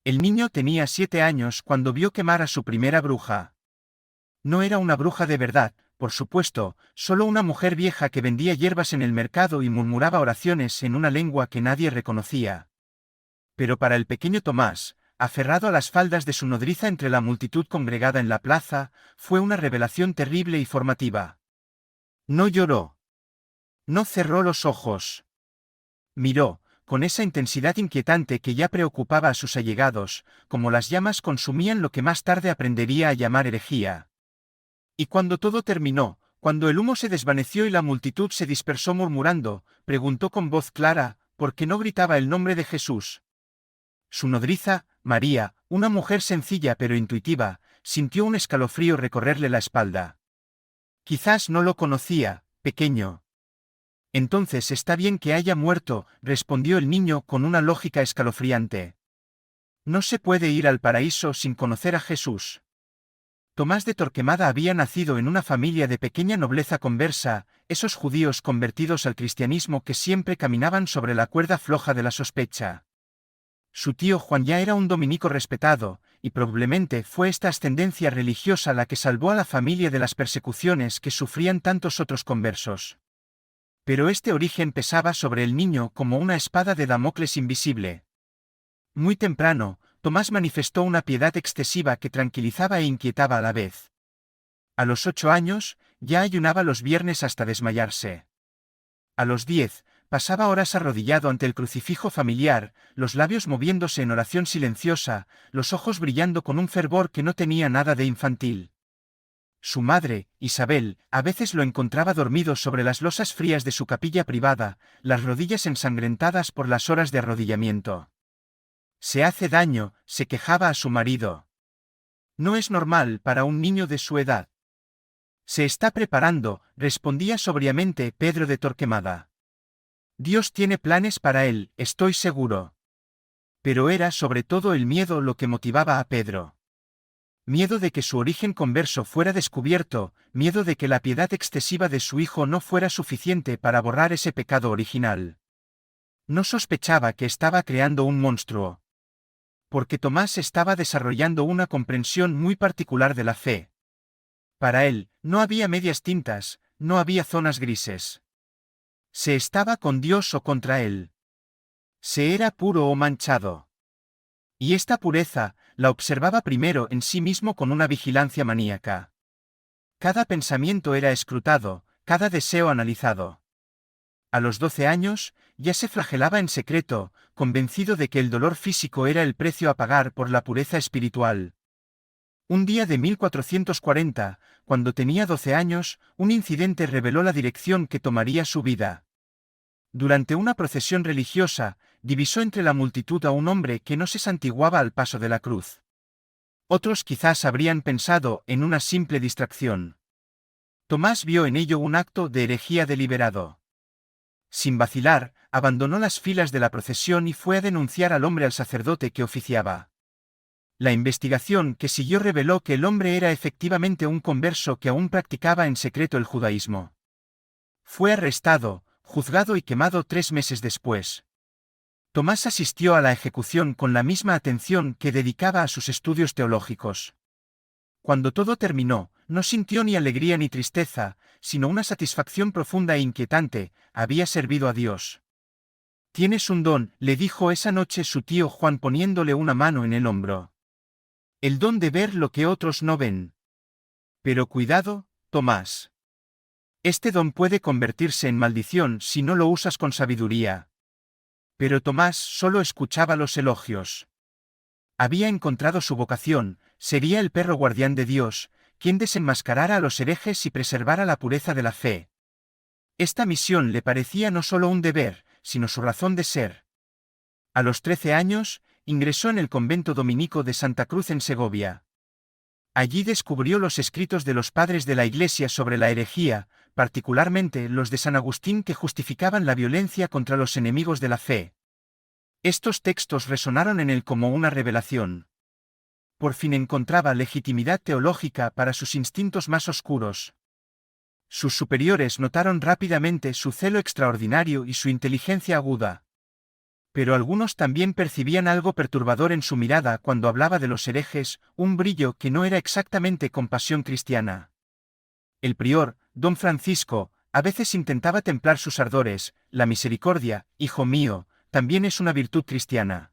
El niño tenía 7 años cuando vio quemar a su primera bruja. No era una bruja de verdad, por supuesto, solo una mujer vieja que vendía hierbas en el mercado y murmuraba oraciones en una lengua que nadie reconocía. Pero para el pequeño Tomás, aferrado a las faldas de su nodriza entre la multitud congregada en la plaza, fue una revelación terrible y formativa. No lloró. No cerró los ojos. Miró, con esa intensidad inquietante que ya preocupaba a sus allegados, como las llamas consumían lo que más tarde aprendería a llamar herejía. Y cuando todo terminó, cuando el humo se desvaneció y la multitud se dispersó murmurando, preguntó con voz clara, ¿por qué no gritaba el nombre de Jesús? Su nodriza, María, una mujer sencilla pero intuitiva, sintió un escalofrío recorrerle la espalda. Quizás no lo conocía, pequeño. Entonces está bien que haya muerto, respondió el niño con una lógica escalofriante. No se puede ir al paraíso sin conocer a Jesús. Tomás de Torquemada había nacido en una familia de pequeña nobleza conversa, esos judíos convertidos al cristianismo que siempre caminaban sobre la cuerda floja de la sospecha. Su tío Juan ya era un dominico respetado, y probablemente fue esta ascendencia religiosa la que salvó a la familia de las persecuciones que sufrían tantos otros conversos. Pero este origen pesaba sobre el niño como una espada de Damocles invisible. Muy temprano, Tomás manifestó una piedad excesiva que tranquilizaba e inquietaba a la vez. A los 8 años, ya ayunaba los viernes hasta desmayarse. A los 10, pasaba horas arrodillado ante el crucifijo familiar, los labios moviéndose en oración silenciosa, los ojos brillando con un fervor que no tenía nada de infantil. Su madre, Isabel, a veces lo encontraba dormido sobre las losas frías de su capilla privada, las rodillas ensangrentadas por las horas de arrodillamiento. Se hace daño, se quejaba a su marido. No es normal para un niño de su edad. Se está preparando, respondía sobriamente Pedro de Torquemada. Dios tiene planes para él, estoy seguro. Pero era sobre todo el miedo lo que motivaba a Pedro. Miedo de que su origen converso fuera descubierto, miedo de que la piedad excesiva de su hijo no fuera suficiente para borrar ese pecado original. No sospechaba que estaba creando un monstruo. Porque Tomás estaba desarrollando una comprensión muy particular de la fe. Para él, no había medias tintas, no había zonas grises. Se estaba con Dios o contra él. Se era puro o manchado. Y esta pureza, la observaba primero en sí mismo con una vigilancia maníaca. Cada pensamiento era escrutado, cada deseo analizado. A los 12 años, ya se flagelaba en secreto, convencido de que el dolor físico era el precio a pagar por la pureza espiritual. Un día de 1440, cuando tenía 12 años, un incidente reveló la dirección que tomaría su vida. Durante una procesión religiosa, divisó entre la multitud a un hombre que no se santiguaba al paso de la cruz. Otros quizás habrían pensado en una simple distracción. Tomás vio en ello un acto de herejía deliberado. Sin vacilar, abandonó las filas de la procesión y fue a denunciar al hombre al sacerdote que oficiaba. La investigación que siguió reveló que el hombre era efectivamente un converso que aún practicaba en secreto el judaísmo. Fue arrestado, juzgado y quemado 3 meses después. Tomás asistió a la ejecución con la misma atención que dedicaba a sus estudios teológicos. Cuando todo terminó, no sintió ni alegría ni tristeza, sino una satisfacción profunda e inquietante, había servido a Dios. Tienes un don, le dijo esa noche su tío Juan poniéndole una mano en el hombro. El don de ver lo que otros no ven. Pero cuidado, Tomás. Este don puede convertirse en maldición si no lo usas con sabiduría. Pero Tomás solo escuchaba los elogios. Había encontrado su vocación, sería el perro guardián de Dios, quien desenmascarara a los herejes y preservara la pureza de la fe. Esta misión le parecía no solo un deber, sino su razón de ser. A los 13 años, ingresó en el convento dominico de Santa Cruz en Segovia. Allí descubrió los escritos de los padres de la Iglesia sobre la herejía, particularmente los de San Agustín que justificaban la violencia contra los enemigos de la fe. Estos textos resonaron en él como una revelación. Por fin encontraba legitimidad teológica para sus instintos más oscuros. Sus superiores notaron rápidamente su celo extraordinario y su inteligencia aguda. Pero algunos también percibían algo perturbador en su mirada cuando hablaba de los herejes, un brillo que no era exactamente compasión cristiana. El prior, don Francisco, a veces intentaba templar sus ardores. La misericordia, hijo mío, también es una virtud cristiana.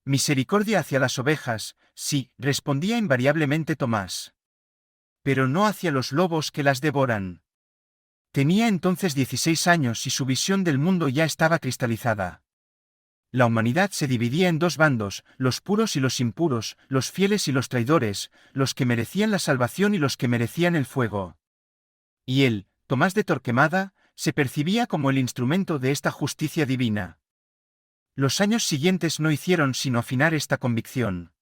Misericordia hacia las ovejas, sí, respondía invariablemente Tomás. Pero no hacia los lobos que las devoran. Tenía entonces 16 años y su visión del mundo ya estaba cristalizada. La humanidad se dividía en dos bandos, los puros y los impuros, los fieles y los traidores, los que merecían la salvación y los que merecían el fuego. Y él, Tomás de Torquemada, se percibía como el instrumento de esta justicia divina. Los años siguientes no hicieron sino afinar esta convicción.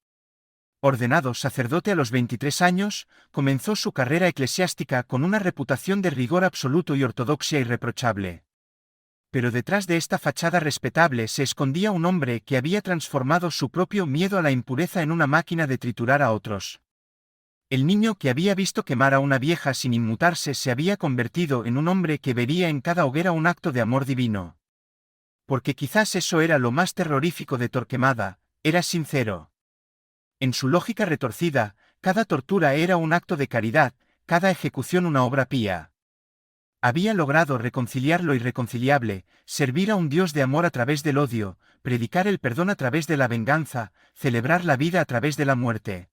Ordenado sacerdote a los 23 años, comenzó su carrera eclesiástica con una reputación de rigor absoluto y ortodoxia irreprochable. Pero detrás de esta fachada respetable se escondía un hombre que había transformado su propio miedo a la impureza en una máquina de triturar a otros. El niño que había visto quemar a una vieja sin inmutarse se había convertido en un hombre que vería en cada hoguera un acto de amor divino. Porque quizás eso era lo más terrorífico de Torquemada, era sincero. En su lógica retorcida, cada tortura era un acto de caridad, cada ejecución una obra pía. Había logrado reconciliar lo irreconciliable, servir a un Dios de amor a través del odio, predicar el perdón a través de la venganza, celebrar la vida a través de la muerte.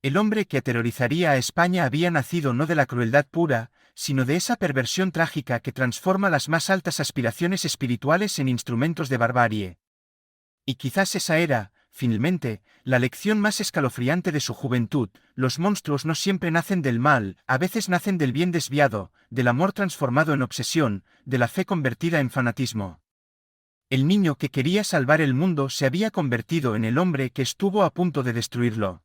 El hombre que aterrorizaría a España había nacido no de la crueldad pura, sino de esa perversión trágica que transforma las más altas aspiraciones espirituales en instrumentos de barbarie. Y quizás esa era, finalmente, la lección más escalofriante de su juventud: los monstruos no siempre nacen del mal, a veces nacen del bien desviado, del amor transformado en obsesión, de la fe convertida en fanatismo. El niño que quería salvar el mundo se había convertido en el hombre que estuvo a punto de destruirlo.